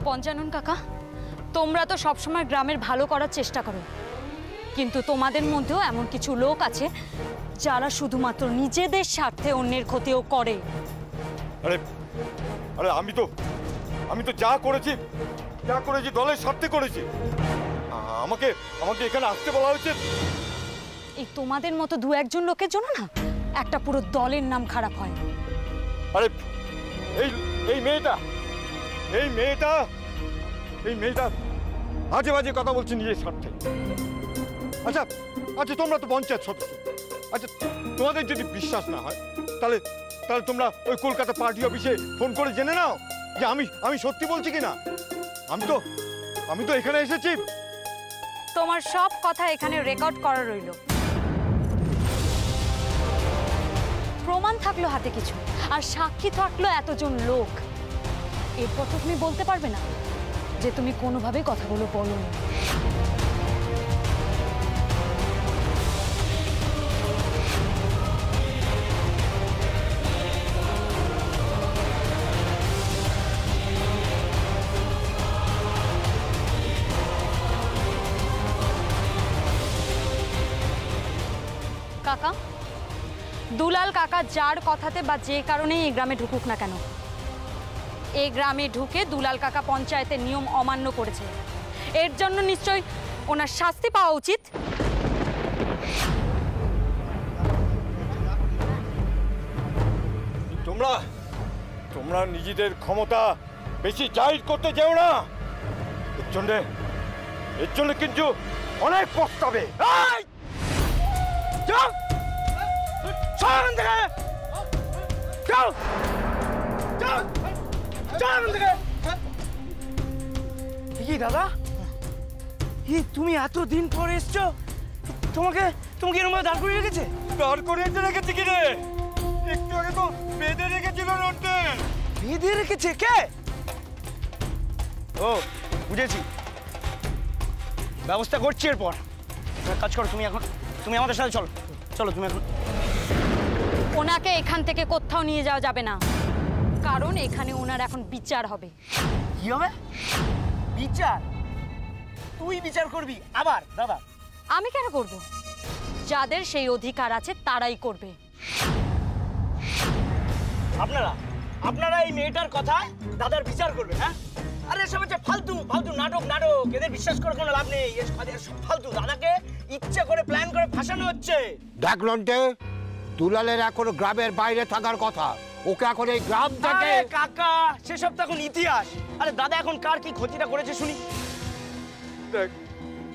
পঞ্চানন কাকা, তোমরা তো সবসময় গ্রামের ভালো করার চেষ্টা করো, কিন্তু তোমাদের মধ্যেও এমন কিছু লোক আছে যারা শুধুমাত্র নিজেদের স্বার্থে অন্যের ক্ষতিও করে। আরে আরে আমি তো যা করেছি দলের স্বার্থে করেছি। আমাকে এখানে আসতে বলা হয়েছে। এই তোমাদের মতো দু একজন লোকের জন্য না একটা পুরো দলের নাম খারাপ হয়। আরে এই মেয়েটা আজে বাজে কথা বলছে নিজের স্বার্থে। আচ্ছা তোমরা তো পঞ্চায়েত সদস্য। আচ্ছা তোমাদের যদি বিশ্বাস না হয় তাহলে তোমরা ওই কলকাতা পার্টি অফিসে ফোন করে জেনে নাও যে আমি সত্যি বলছি কিনা। আমি তো এখানে এসেছি। তোমার সব কথা এখানে রেকর্ড করা রইল, প্রমাণ থাকলো হাতে কিছু, আর সাক্ষী থাকলো এতজন লোক। এরপর তো তুমি বলতে পারবে না যে তুমি কোনোভাবে কথাগুলো বলোনি। কাকা, দুলাল কাকা যার কথাতে বা যে কারণেই এই গ্রামে ঢুকুক না কেন, এই গ্রামে ঢুকে দুলাল কাকা পঞ্চায়েতের নিয়ম অমান্য করেছে। এর জন্য নিশ্চয়ই ওনার শাস্তি পাওয়া উচিত। তোমরা নিজেদের ক্ষমতা বেশি জাহির করতে যেও না। এর জন্য কিন্তু অনেক পস্তাবে। দাদা, তুমি এতদিন পরে এসছো, তোমাকে এরকম দাঁড় করিয়ে রেখেছে? দাঁড় করিয়ে রেখেছে কি রে? একটু আগে তো বেঁধে রেখেছিল। বেঁধে রেখেছে কে? ও বুঝেছি, ব্যবস্থা করছি। এরপর কাজ করো, তুমি আমাদের সাথে চলো তুমি এখন। ওনাকে এখান থেকে কোথাও নিয়ে যাওয়া যাবে না, কারণ এখানে ওনার এখন বিচার হবে। কি হবে? বিচার? তুই বিচার করবি আবার? দাদা, আমি কেন করব? যাদের সেই অধিকার আছে তারাই করবে। আপনারা এই মেয়েটার কথায় দাদার বিচার করবে? হ্যাঁ, আরে এসব হচ্ছে ফালতু নাটক। এদের বিশ্বাস করে কোনো লাভ নেই। ফালতু দাদাকে ইচ্ছা করে প্ল্যান করে ফাঁসানো হচ্ছে। দেখ নন্টে, দুলালের এখনো গ্রামের বাইরে থাকার কথা, ওকে এখন এই গ্রাম থেকে। কাকা, সেসব তো এখন ইতিহাস। আরে দাদা এখন কার কি ক্ষতিটা করেছে শুনি।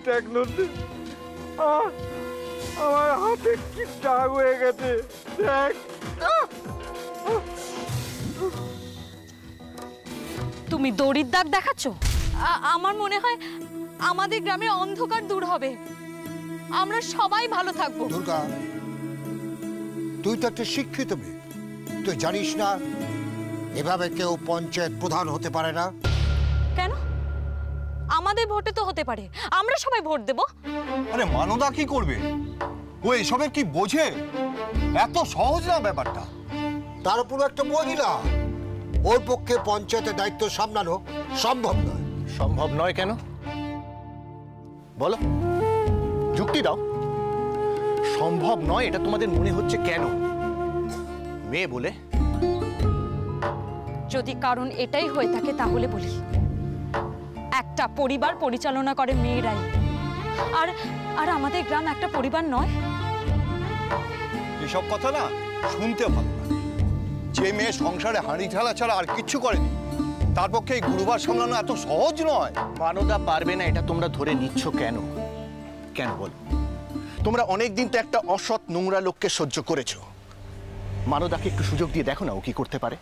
দেখ নন্টে, আমার হাতে কি দাগ হয়ে গেছে। দেখ, তুমি দড়ির দাগ দেখাচ্ছ? আমার মনে হয় আমাদের গ্রামের অন্ধকার দূর হবে, আমরা সবাই ভালো থাকবো। দুর্গা, তুই তো একটা শিক্ষিত মেয়ে, তুই জানিস না এভাবে কেউ পঞ্চায়েত প্রধান হতে পারে না? কেন? আমাদের ভোটে তো হতে পারে, আমরা সবাই ভোট দেব। আরে মানদা কি করবে? ও এসবের কি বোঝে? এত সহজ না ব্যাপারটা। তার উপর একটা মহিলা, ওর পক্ষে পঞ্চায়েতের দায়িত্ব সামলানো সম্ভব নয়। সম্ভব নয় কেন বলো, যুক্তি দাও। সম্ভব নয় এটা তোমাদের মনে হচ্ছে কেন? মেয়ে বলে? যদি কারণ এটাই হয়ে থাকে তাহলে বলি, একটা পরিবার পরিচালনা করে মেয়েরাই, আর আমাদের গ্রাম একটা পরিবার নয়। এসব কথা না শুনতে ভালো না। যে মেয়ে সংসারে হাঁড়ি ঢালা ছাড়া আর কিচ্ছু করেনি, তার পক্ষে এই গুরুবার সামলানো এত সহজ নয়। মানদা পারবে না এটা তোমরা ধরে নিচ্ছ কেন? কেন বল? তোমরা অনেকদিন তো একটা অসৎ নোংরা লোককে সহ্য করেছো। মানদাকে একটু সুযোগ দিয়ে দেখো না ও কি করতে পারে।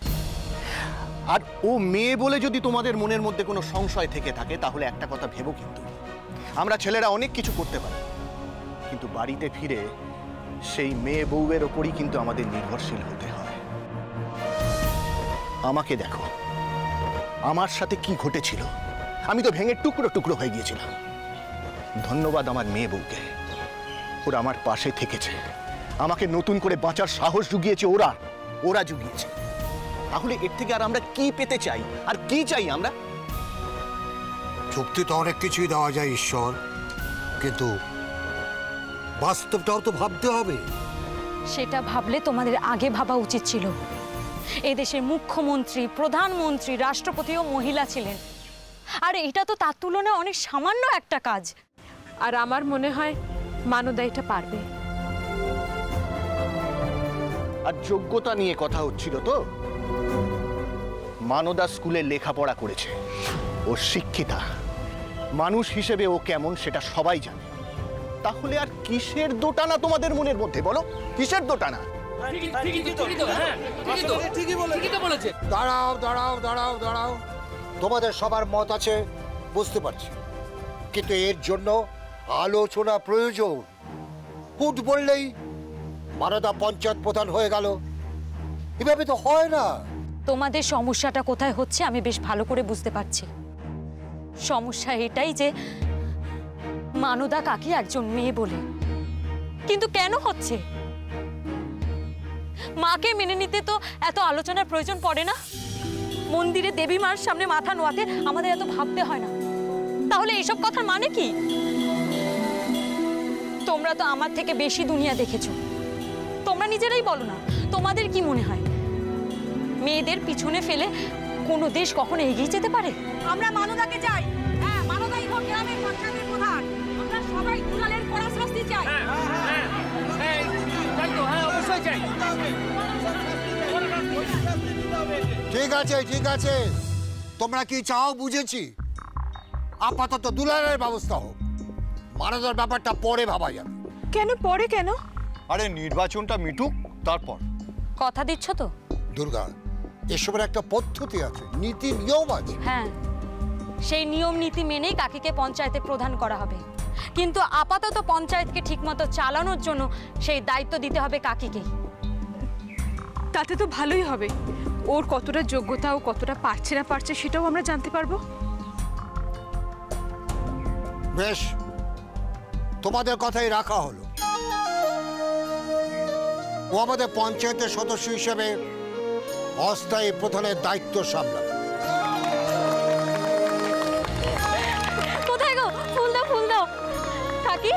আর ও মেয়ে বলে যদি তোমাদের মনের মধ্যে কোনো সংশয় থেকে থাকে তাহলে একটা কথা ভেবো, কিন্তু আমরা ছেলেরা অনেক কিছু করতে পারি, কিন্তু বাড়িতে ফিরে সেই মেয়ে বউয়ের ওপরই কিন্তু আমাদের নির্ভরশীল হতে হয়। আমাকে দেখো, আমার সাথে কি ঘটেছিল। আমি তো ভেঙে টুকরো টুকরো হয়ে গিয়েছিলাম। ধন্যবাদ আমার মেয়ে বউকে, ওরা আমার পাশে থেকেছে, আমাকে নতুন করে বাঁচার সাহস জুগিয়েছে। ওরা জুগিয়েছে। তাহলে এর থেকে আর আমরা কি পেতে চাই? আর কি চাই আমরা? চুক্তি তো অনেক কিছুই দেওয়া যায় ঈশ্বর, কিন্তু বাস্তবটাও তো ভাবতে হবে। সেটা ভাবলে তোমাদের আগে ভাবা উচিত ছিল। এদেশের মুখ্যমন্ত্রী, প্রধানমন্ত্রী, রাষ্ট্রপতিও মহিলা ছিলেন, আর এটা তো তার তুলনায় অনেক সামান্য একটা কাজ। আর আমার মনে হয় মানদা এটা পারবে। আর যোগ্যতা নিয়ে কথা হচ্ছিল তো। মানদা স্কুলে লেখাপড়া করেছে, ও শিক্ষিতা। মানুষ হিসেবে ও কেমন সেটা সবাই জানে। তাহলে আর কিসের দোটানা তোমাদের মনের মধ্যে, বলো কিসের দোটানা? দাঁড়াও দাঁড়াও দাঁড়াও দাঁড়াও, তোমাদের সবার মত আছে বুঝতে পারছি, কিন্তু এর জন্য আলোচনা প্রয়োজন। হুট বললেই মানদা পঞ্চায়েত প্রধান হয়ে গেল, এভাবে তো হয় না। তোমাদের সমস্যাটা কোথায় হচ্ছে আমি বেশ ভালো করে বুঝতে পারছি। সমস্যা এটাই যে মানদা কাকি একজন মেয়ে বলে। কিন্তু কেন হচ্ছে? মাকে মেনে নিতে তো এত আলোচনার প্রয়োজন পড়ে না। মন্দিরে দেবী মার সামনে মাথা নোয়াতে আমাদের এত ভাবতে হয় না। তাহলে এইসব কথার মানে কি? তোমরা তো আমার থেকে বেশি দুনিয়া দেখেছো, তোমরা নিজেরাই বলো না, তোমাদের কি মনে হয় মেয়েদের পিছনে ফেলে কোনো দেশ কখনো এগিয়ে যেতে পারে? আমরা মানদাকে চাই। হ্যাঁ, মানদাই হোক গ্রামের পঞ্চায়েতের প্রধান। আমরা সবাই দুলালের কড়া শাস্তি চাই। ঠিক আছে ঠিক আছে, তোমরা কি চাও বুঝেছি। আপাতত দুলালের ব্যবস্থা হোক, মানদার ব্যাপারটা পরে ভাবা যাবে। কেন পরে কেন? আরে নির্বাচনটা মিটুক, তারপর। কথা দিচ্ছ তো? দুর্গা, এসবের একটা পদ্ধতি আছে, নীতি নিয়ম আছে। হ্যাঁ, সেই নিয়ম নীতি মেনেই কাকিকে পঞ্চায়েতে প্রধান করা হবে। কিন্তু আপাতত পঞ্চায়েতকে ঠিকমতো চালানোর জন্য সেই দায়িত্ব দিতে হবে কাকিকেই। তাতে তো ভালোই হবে। ওর কতটা যোগ্যতা, ও কতটা পারছে না পারছে সেটাও আমরা জানতে পারবো। বেশ, তোমাদের কথাই রাখা হলো। ও আমাদের পঞ্চায়েতের সদস্য হিসেবে অস্থায়ী প্রধানের দায়িত্ব সামলাবে। কোথায় গো? ফুল দাও, ফুল দাও কাকি।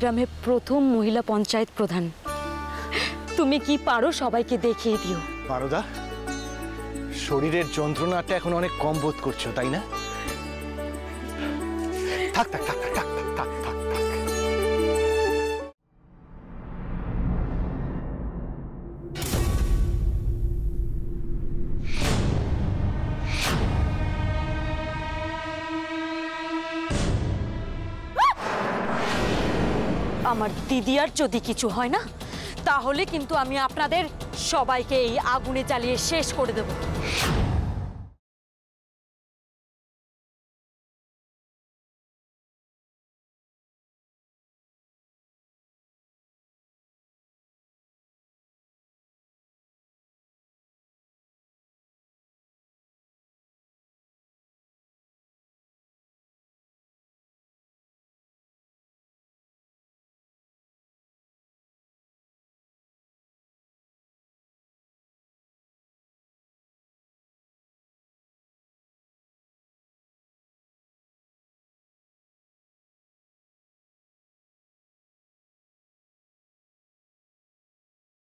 গ্রামের প্রথম মহিলা পঞ্চায়েত প্রধান। তুমি কি পারো সবাইকে দেখিয়ে দিও। মানদা, শরীরের যন্ত্রণাটা এখন অনেক কম বোধ করছো, তাই না? থাক থাক থাক থাক থাক থাক থাক। আমার দিদিয়ার যদি কিছু হয় না, তাহলে কিন্তু আমি আপনাদের সবাইকে এই আগুনে জ্বালিয়ে শেষ করে দেব।